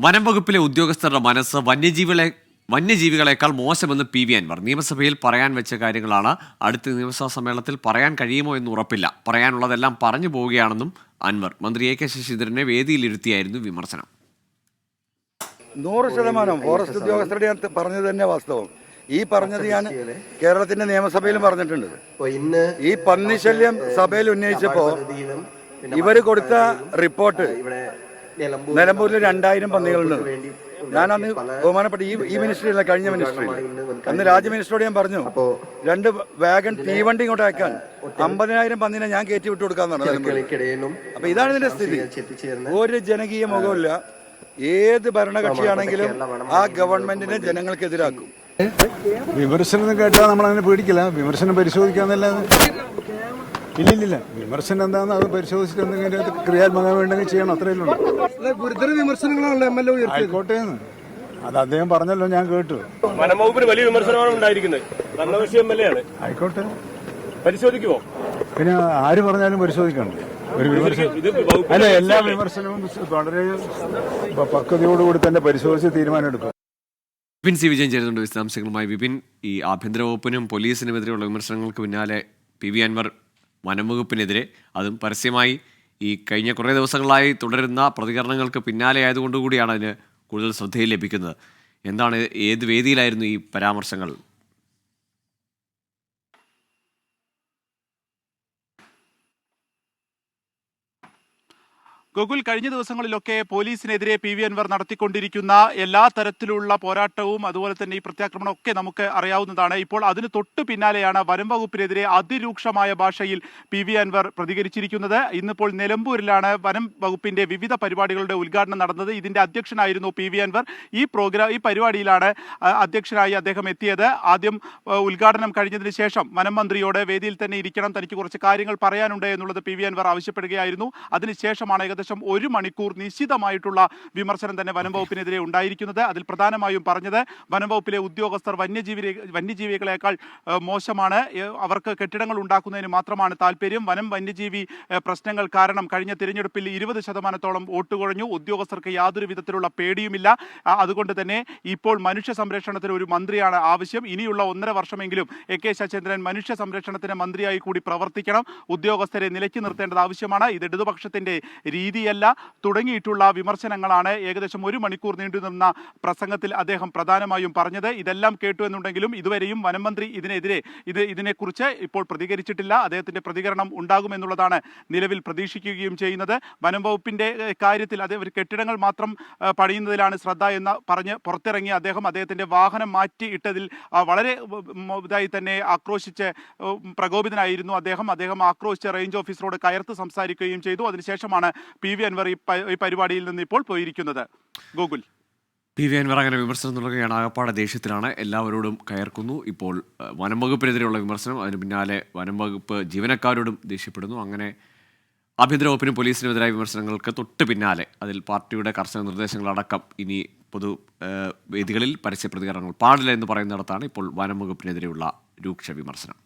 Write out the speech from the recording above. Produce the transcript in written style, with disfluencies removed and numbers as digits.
വനം വകുപ്പിലെ ഉദ്യോഗസ്ഥരുടെ മനസ്സ് വന്യജീവികളെക്കാൾ മോശമെന്ന് പി.വി. അൻവർ. നിയമസഭയിൽ പറയാൻ വെച്ച കാര്യങ്ങളാണ് അടുത്ത നിയമസഭാ സമ്മേളനത്തിൽ പറയാൻ കഴിയുമോ എന്ന് ഉറപ്പില്ല. പറയാനുള്ളതെല്ലാം പറഞ്ഞു പോവുകയാണെന്നും അൻവർ. മന്ത്രി എ.കെ. ശശീന്ദ്രനെ വേദിയിലിരുത്തിയായിരുന്നു വിമർശനം. 100% ഫോറസ്റ്റ് ഉദ്യോഗസ്ഥരുടെ ഞാൻ പറഞ്ഞത് തന്നെ വാസ്തവം. ഈ പറഞ്ഞത് ഞാൻ കേരളത്തിന്റെ നിയമസഭയിലും പറഞ്ഞിട്ടുണ്ട്. ഈ പന്നിശല്യം സഭയിൽ ഉന്നയിച്ചപ്പോൾ ഇവർ കൊടുത്ത റിപ്പോർട്ട് നിലമ്പൂരിൽ 2000 പന്നികളുണ്ട്. ഞാനന്ന് ബഹുമാനപ്പെട്ട ഈ മിനിസ്ട്രിയില്ല, കഴിഞ്ഞ മിനിസ്ട്രി, അന്ന് രാജ്യ മിനിസ്റ്ററോട് ഞാൻ പറഞ്ഞു 2 വാഗൺ തീവണ്ടി ഇങ്ങോട്ട് അയക്കാൻ 50,000 പന്നിനെ ഞാൻ കയറ്റി വിട്ടു കൊടുക്കാന്നാണ്. അപ്പൊ ഇതാണ് ഇതിന്റെ സ്ഥിതി. ഒരു ജനകീയ മുഖമില്ല. ഏത് ഭരണകക്ഷിയാണെങ്കിലും ആ ഗവൺമെന്റിനെ ജനങ്ങൾക്കെതിരാക്കും. വിമർശനം കേട്ടാൽ നമ്മളങ്ങനെ പേടിക്കില്ല. വിമർശനം പരിശോധിക്കാന്നല്ലാതെ ഇല്ലില്ല. വിമർശനം എന്താണെന്ന് അത് പരിശോധിച്ചിട്ട് എന്തെങ്കിലും ക്രിയാത്മകം വേണ്ടെങ്കിൽ ചെയ്യണം, അത്രയേ ഉള്ളൂ. ഗുരുതര വിമർശനങ്ങളാണല്ലോ എം എൽ എ ആയിക്കോട്ടെ, അത് അദ്ദേഹം പറഞ്ഞല്ലോ, ഞാൻ കേട്ടു. വനംവകുപ്പിന് വലിയ വിമർശനമാണ് ഉണ്ടായിരിക്കുന്നത്. ഭരണകക്ഷി എം എൽ എ ആണ്. ആയിക്കോട്ടെ, പരിശോധിക്കുമോ? പിന്നെ ആര് പറഞ്ഞാലും പരിശോധിക്കണ്ടേ? ഒരു വിമർശനം അല്ല, എല്ലാ വിമർശനവും വളരെ പക്വതയോടുകൂടി തന്നെ പരിശോധിച്ച് തീരുമാനമെടുക്കും. വിപിൻ സി വിജയൻ ചേരുന്നുണ്ട് വിശദാംശങ്ങളുമായി. വിപിൻ, ഈ ആഭ്യന്തര വകുപ്പിനും പോലീസിനുമെതിരെയുള്ള വിമർശനങ്ങൾക്ക് പിന്നാലെ പി.വി. അൻവർ വനംവകുപ്പിനെതിരെ, അതും പരസ്യമായി ഈ കഴിഞ്ഞ കുറേ ദിവസങ്ങളായി തുടരുന്ന പ്രതികരണങ്ങൾക്ക് പിന്നാലെ ആയതുകൊണ്ടുകൂടിയാണ് അതിന് കൂടുതൽ ശ്രദ്ധയിൽ ലഭിക്കുന്നത്. എന്താണ്, ഏത് വേദിയിലായിരുന്നു ഈ പരാമർശങ്ങൾ? ഗോകുൽ, കഴിഞ്ഞ ദിവസങ്ങളിലൊക്കെ പോലീസിനെതിരെ പി.വി. അൻവർ നടത്തിക്കൊണ്ടിരിക്കുന്ന എല്ലാ തരത്തിലുള്ള പോരാട്ടവും അതുപോലെ തന്നെ ഈ പ്രത്യാക്രമണം ഒക്കെ നമുക്ക് അറിയാവുന്നതാണ്. ഇപ്പോൾ അതിന് തൊട്ടു പിന്നാലെയാണ് വനം വകുപ്പിനെതിരെ അതിരൂക്ഷമായ ഭാഷയിൽ പി.വി. അൻവർ പ്രതികരിച്ചിരിക്കുന്നത്. ഇന്നിപ്പോൾ നിലമ്പൂരിലാണ് വനം വകുപ്പിന്റെ വിവിധ പരിപാടികളുടെ ഉദ്ഘാടനം നടന്നത്. ഇതിന്റെ അധ്യക്ഷനായിരുന്നു പി.വി. അൻവർ. ഈ പരിപാടിയിലാണ് അധ്യക്ഷനായി അദ്ദേഹം എത്തിയത്. ആദ്യം ഉദ്ഘാടനം കഴിഞ്ഞതിന് ശേഷം വനം മന്ത്രിയോട് വേദിയിൽ തന്നെ ഇരിക്കണം, തനിക്ക് കുറച്ച് കാര്യങ്ങൾ പറയാനുണ്ട് എന്നുള്ളത് പി.വി. അൻവർ ആവശ്യപ്പെടുകയായിരുന്നു. അതിനുശേഷമാണ് ഏകദേശം 1 മണിക്കൂർ നിശ്ചിതമായിട്ടുള്ള വിമർശനം തന്നെ വനം വകുപ്പിനെതിരെ ഉണ്ടായിരിക്കുന്നത്. അതിൽ പ്രധാനമായും പറഞ്ഞത് വനം വകുപ്പിലെ ഉദ്യോഗസ്ഥർ വന്യജീവികളെക്കാൾ മോശമാണ്, അവർക്ക് കെട്ടിടങ്ങൾ ഉണ്ടാക്കുന്നതിന് മാത്രമാണ് താല്പര്യം. വന്യജീവി പ്രശ്നങ്ങൾ കാരണം കഴിഞ്ഞ തിരഞ്ഞെടുപ്പിൽ 20% വോട്ട് കുറഞ്ഞു. ഉദ്യോഗസ്ഥർക്ക് യാതൊരു വിധത്തിലുള്ള പേടിയുമില്ല. അതുകൊണ്ട് തന്നെ ഇപ്പോൾ മനുഷ്യ സംരക്ഷണത്തിന് ഒരു മന്ത്രിയാണ് ആവശ്യം. ഇനിയുള്ള 1.5 വർഷമെങ്കിലും എ.കെ. ശശീന്ദ്രൻ മനുഷ്യ സംരക്ഷണത്തിന് മന്ത്രിയായി കൂടി പ്രവർത്തിക്കണം. ഉദ്യോഗസ്ഥരെ നിലയ്ക്ക് നിർത്തേണ്ടത് ആവശ്യമാണ്. ഇത് ഇടതുപക്ഷത്തിന്റെ രീതിയല്ല തുടങ്ങിയിട്ടുള്ള വിമർശനങ്ങളാണ് ഏകദേശം 1 മണിക്കൂർ നീണ്ടുനിന്ന പ്രസംഗത്തിൽ അദ്ദേഹം പ്രധാനമായും പറഞ്ഞത്. ഇതെല്ലാം കേട്ടു എന്നുണ്ടെങ്കിലും ഇതുവരെയും വനം മന്ത്രി ഇതിനെക്കുറിച്ച് ഇപ്പോൾ പ്രതികരിച്ചിട്ടില്ല. അദ്ദേഹത്തിന്റെ പ്രതികരണം ഉണ്ടാകുമെന്നുള്ളതാണ് നിലവിൽ പ്രതീക്ഷിക്കുകയും ചെയ്യുന്നത്. വനം വകുപ്പിന്റെ കാര്യത്തിൽ ഒരു കെട്ടിടങ്ങൾ മാത്രം പണിയുന്നതിലാണ് ശ്രദ്ധ എന്ന് പറഞ്ഞ് പുറത്തിറങ്ങിയ അദ്ദേഹത്തിന്റെ വാഹനം മാറ്റി ഇട്ടതിൽ വളരെ ഇതായി തന്നെ ആക്രോശിച്ച് പ്രകോപിതനായിരുന്നു അദ്ദേഹം ആക്രോശിച്ച് റേഞ്ച് ഓഫീസറോട് കയർത്ത് സംസാരിക്കുകയും ചെയ്തു. അതിനുശേഷമാണ് പി.വി. അൻവർ ഈ പരിപാടിയിൽ നിന്ന് ഇപ്പോൾ പോയിരിക്കുന്നത്. ഗോകുൽ, പി.വി. അൻവർ അങ്ങനെ വിമർശനം തുടങ്ങുകയാണ്. ആകപ്പാടെ ദേഷ്യത്തിലാണ്, എല്ലാവരോടും കയർക്കുന്നു. ഇപ്പോൾ വനം വകുപ്പിനെതിരെയുള്ള വിമർശനം, അതിന് പിന്നാലെ വനം വകുപ്പ് ജീവനക്കാരോടും ദേഷ്യപ്പെടുന്നു. അങ്ങനെ ആഭ്യന്തര വകുപ്പിനും പോലീസിനുമെതിരായ വിമർശനങ്ങൾക്ക് തൊട്ട് പിന്നാലെ അതിൽ പാർട്ടിയുടെ കർശന നിർദ്ദേശങ്ങളടക്കം ഇനി പൊതു വേദികളിൽ പരസ്യ പ്രതികരണങ്ങൾ പാടില്ല എന്ന് പറയുന്നിടത്താണ് ഇപ്പോൾ വനം വകുപ്പിനെതിരെയുള്ള രൂക്ഷ വിമർശനം.